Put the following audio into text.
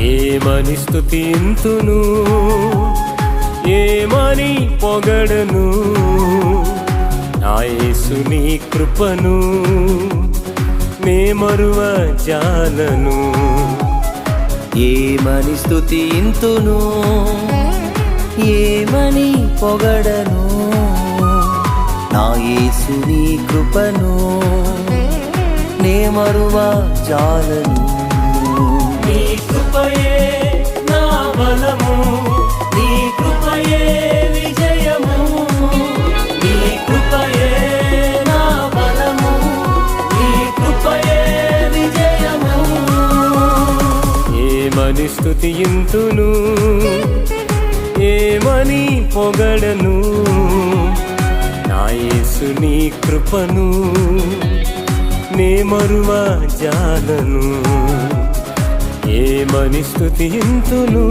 ఏమని స్తుతింతును, ఏమని పొగడను, నా యేసు నీ కృపను నే మరువ జాలను. ఏమని స్తుతింతును, ఏమని పొగడను, నా యేసు నీ కృపను నే మరువ జాలను. నీ కృపయే నా బలము, నీ కృపయే విజయము, నీ కృపయే నా బలము, నీ కృపయే విజయము. ఏమని స్తుతింతును, ఏమని పొగడను, నా యేసు నీ కృపను నే మరువ జాలను. ఏమని స్తుతింతును.